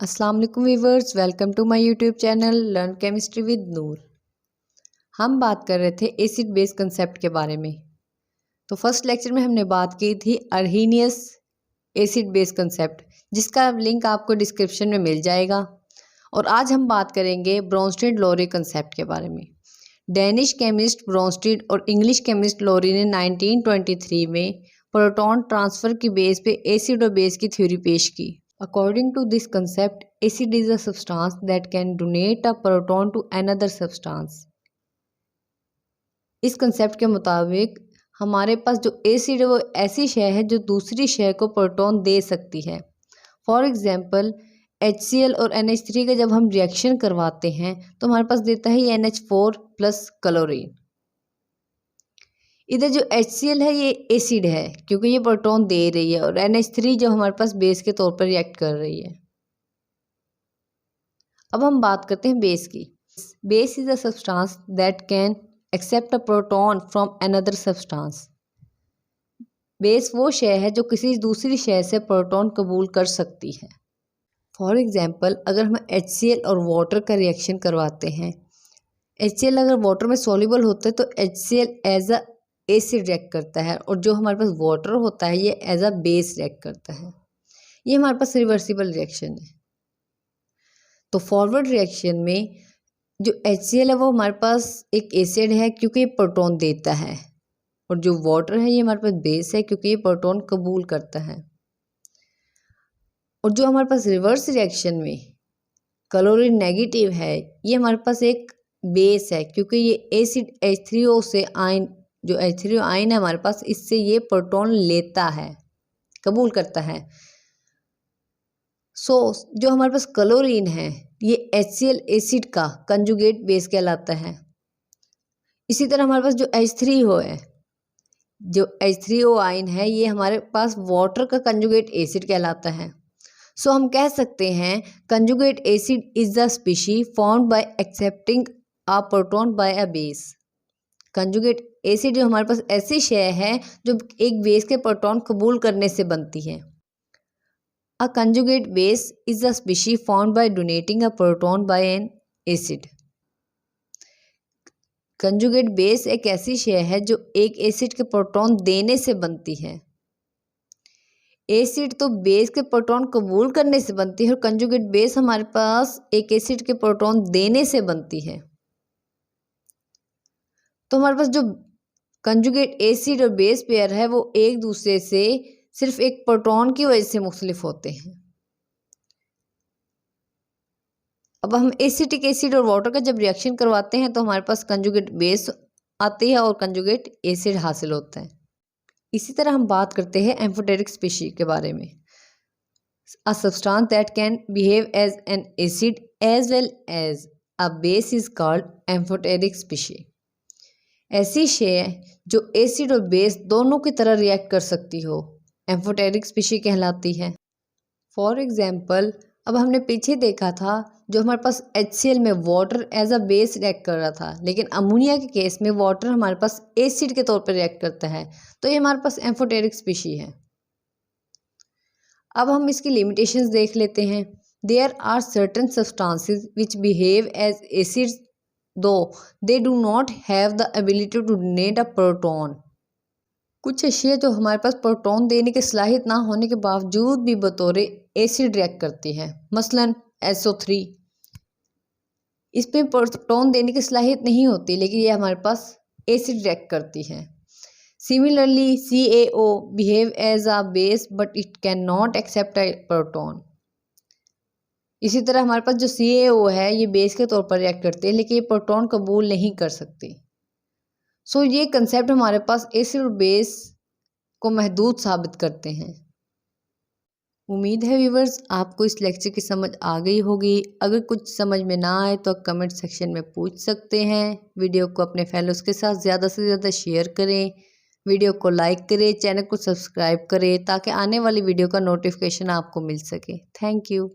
अस्सलाम वालेकुम viewers, welcome to my YouTube channel learn chemistry with Noor. हम बात कर रहे थे एसिड बेस कंसेप्ट के बारे में। तो फर्स्ट लेक्चर में हमने बात की थी अर्हीनियस एसिड बेस कंसेप्ट, जिसका लिंक आपको डिस्क्रिप्शन में मिल जाएगा। और आज हम बात करेंगे ब्रोंस्टेड लोरी कंसेप्ट के बारे में। डेनिश केमिस्ट ब्रोंस्टेड और इंग्लिश केमिस्ट लोरी ने 1923 में प्रोटॉन ट्रांसफ़र की बेस पे एसिड और बेस की थ्योरी पेश की। According to this concept, acid is a substance that can donate a proton to another substance. इस कंसेप्ट के मुताबिक हमारे पास जो एसिड है वो ऐसी शय है जो दूसरी शय को प्रोटॉन दे सकती है। फॉर एग्जांपल HCl और NH3 का जब हम रिएक्शन करवाते हैं तो हमारे पास देता है ये NH4 प्लस क्लोरीन। इधर जो HCl है ये एसिड है क्योंकि ये प्रोटॉन दे रही है, और NH3 जो हमारे पास बेस के तौर पर रिएक्ट कर रही है। अब हम बात करते हैं बेस की। Base is a substance that can accept a proton from another substance. Base वो शय है जो किसी दूसरी शय से प्रोटॉन कबूल कर सकती है। फॉर एग्जाम्पल अगर हम HCl और वाटर का रिएक्शन करवाते हैं, HCl अगर वाटर में सॉल्युबल होता है तो HCl as a acid react करता है, और जो हमारे पास वाटर होता है ये एज अ बेस रिएक्ट करता है। ये हमारे पास रिवर्सिबल रिएक्शन है। तो फॉरवर्ड रिएक्शन में जो HCl है वो हमारे पास एक एसिड है क्योंकि ये प्रोटॉन देता है, और जो वाटर है ये हमारे पास बेस है क्योंकि ये प्रोटॉन कबूल करता है। और जो हमारे पास रिवर्स रिएक्शन में क्लोरीन नेगेटिव है ये हमारे पास एक बेस है क्योंकि ये एसिड H3O से आयन, जो H3O आयन है हमारे पास, इससे ये प्रोटॉन लेता है, कबूल करता है। जो हमारे पास क्लोरीन है ये HCl एसिड का कंजुगेट बेस कहलाता है। इसी तरह हमारे पास जो H3O है, जो H3O आयन है ये हमारे पास वाटर का कंजुगेट एसिड कहलाता है। हम कह सकते हैं conjugate acid is the species formed by accepting a proton by a base. Conjugate acid जो हमारे पास ऐसी शय है जो एक बेस के प्रोटॉन कबूल करने से बनती है। A conjugate base is a species formed by donating a proton by an acid. Conjugate base एक ऐसी शय है जो एक एसिड के प्रोटॉन देने से बनती है। एसिड तो बेस के प्रोटॉन कबूल करने से बनती है, और कंजुगेट बेस हमारे पास एक एसिड के प्रोटॉन देने से बनती है। तो हमारे पास जो कंजुगेट एसिड और बेस पेयर है वो एक दूसरे से सिर्फ एक प्रोटॉन की वजह से मुख्तलिफ होते हैं। अब हम एसिटिक एसिड और वाटर का जब रिएक्शन करवाते हैं तो हमारे पास कंजुगेट बेस आती है और कंजुगेट एसिड हासिल होता है। इसी तरह हम बात करते हैं एम्फोटेरिक स्पीशीज के बारे में। A substance that can behave as an acid as well as a base is called amphoteric species. ऐसी शय जो एसिड और बेस दोनों की तरह रिएक्ट कर सकती हो एम्फोटेरिक स्पीशी कहलाती है। फॉर एग्जाम्पल अब हमने पीछे देखा था जो हमारे पास HCl में water as a base react कर रहा था, लेकिन अमोनिया के केस में वाटर हमारे पास एसिड के तौर पर रिएक्ट करता है, तो ये हमारे पास एम्फोटेरिक स्पीशी है। अब हम इसकी लिमिटेशंस देख लेते हैं। There are certain substances which behave as acids though they do not have the ability to donate a proton. कुछ अशिया जो हमारे पास प्रोटॉन देने की सलाहियत ना होने के बावजूद भी बतौर एसिड रिएक्ट करती है, मसलन SO3। इस पे प्रोटॉन देने की सलाहियत नहीं होती, लेकिन ये हमारे पास एसिड रिएक्ट करती है। Similarly CaO behave as a base but it can not accept a proton. इसी तरह हमारे पास जो CaO है ये बेस के तौर पर रिएक्ट करती है, लेकिन ये प्रोटॉन कबूल नहीं कर सकती। ये कंसेप्ट हमारे पास एसिड और बेस को महदूद साबित करते हैं। उम्मीद है व्यूवर्स आपको इस लेक्चर की समझ आ गई होगी। अगर कुछ समझ में ना आए तो कमेंट सेक्शन में पूछ सकते हैं। वीडियो को अपने फेलोज़ के साथ ज़्यादा से ज़्यादा शेयर करें, वीडियो को लाइक करें, चैनल को सब्सक्राइब करें ताकि आने वाली वीडियो का नोटिफिकेशन आपको मिल सके। Thank you.